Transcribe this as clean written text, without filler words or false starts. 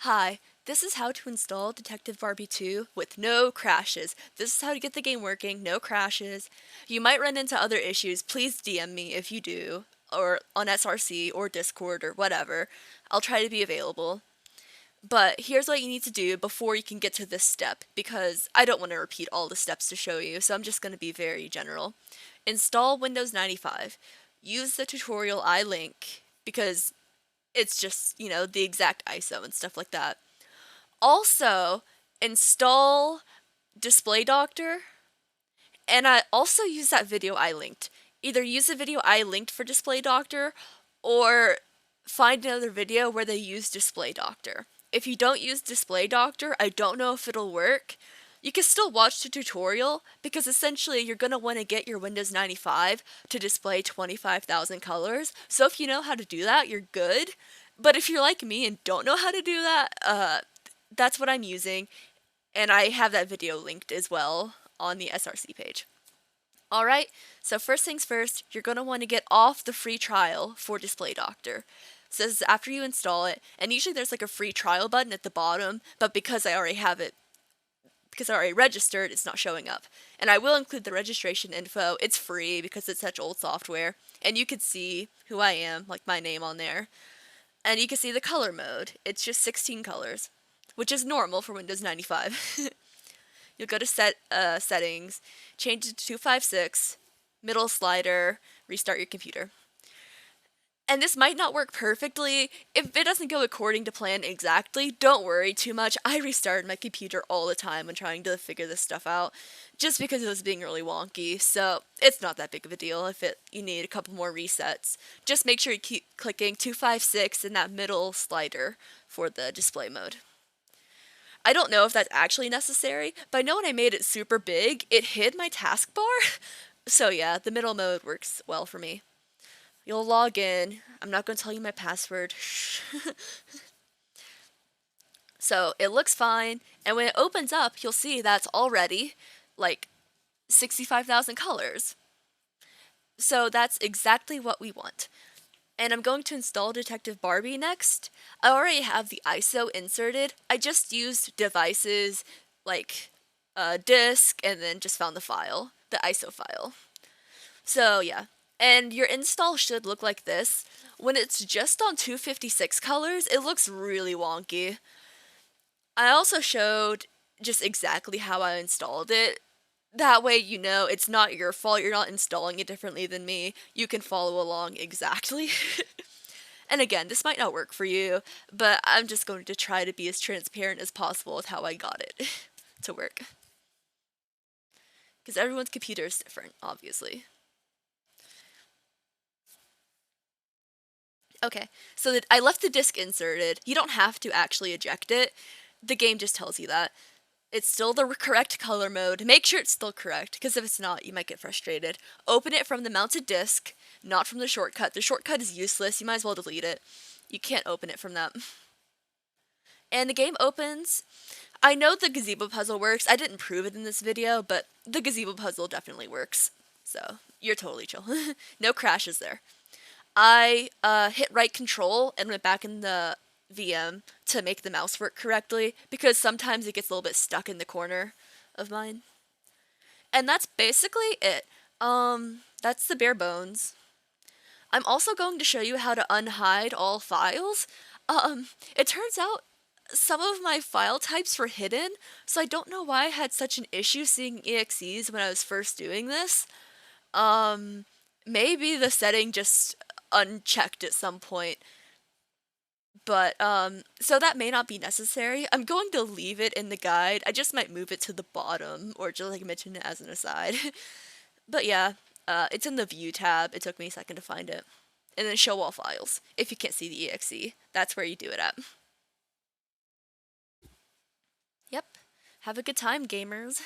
Hi, this is how to install Detective Barbie 2 with no crashes. This is how to get the game working, no crashes. You might run into other issues. Please DM me if you do, or on SRC or Discord or whatever. I'll try to be available. But here's what you need to do before you can get to this step, because I don't want to repeat all the steps to show you, so I'm just going to be very general. Install Windows 95. Use the tutorial I link, because it's just, the exact ISO and stuff like that. Also, install Display Doctor, and I also use that video I linked. Either use the video I linked for Display Doctor, or find another video where they use Display Doctor. If you don't use Display Doctor, I don't know if it'll work. You can still watch the tutorial, because essentially you're going to want to get your Windows 95 to display 25,000 colors. So if you know how to do that, you're good. But if you're like me and don't know how to do that, that's what I'm using, and I have that video linked as well on the SRC page. Alright, so first things first, you're going to want to get off the free trial for Display Doctor. So this is after you install it, and usually there's like a free trial button at the bottom, but because I already have it, because I already registered, it's not showing up. And I will include the registration info. It's free because it's such old software, and you can see who I am, like my name on there. And you can see the color mode. It's just 16 colors, which is normal for Windows 95. You'll go to settings, change it to 256, middle slider, restart your computer. And this might not work perfectly. If it doesn't go according to plan exactly, don't worry too much. I restarted my computer all the time when trying to figure this stuff out, just because it was being really wonky, so it's not that big of a deal if you need a couple more resets. Just make sure you keep clicking 256 in that middle slider for the display mode. I don't know if that's actually necessary, but I know when I made it super big, it hid my taskbar. So yeah, the middle mode works well for me. You'll log in. I'm not going to tell you my password. So it looks fine, and when it opens up, you'll see that's already like 65,000 colors. So that's exactly what we want. And I'm going to install Detective Barbie next. I already have the ISO inserted. I just used devices like a disk and then just found the file, the ISO file. So yeah, and your install should look like this. When it's just on 256 colors, it looks really wonky. I also showed just exactly how I installed it. That way you know it's not your fault, you're not installing it differently than me. You can follow along exactly. And again, this might not work for you, but I'm just going to try to be as transparent as possible with how I got it to work. Because everyone's computer is different, obviously. Okay, so I left the disk inserted. You don't have to actually eject it. The game just tells you that. It's still the correct color mode. Make sure it's still correct, because if it's not, you might get frustrated. Open it from the mounted disk, not from the shortcut. The shortcut is useless. You might as well delete it. You can't open it from that. And the game opens. I know the gazebo puzzle works. I didn't prove it in this video, but the gazebo puzzle definitely works. So, you're totally chill. No crashes there. I hit right control and went back in the VM to make the mouse work correctly, because sometimes it gets a little bit stuck in the corner of mine. And that's basically it. That's the bare bones. I'm also going to show you how to unhide all files. It turns out some of my file types were hidden, so I don't know why I had such an issue seeing EXEs when I was first doing this. Maybe the setting just unchecked at some point. But, so that may not be necessary. I'm going to leave it in the guide. I just might move it to the bottom, or just like mention it as an aside. But yeah, it's in the view tab. It took me a second to find it. And then show all files, if you can't see the exe. That's where you do it at. Yep. Have a good time, gamers.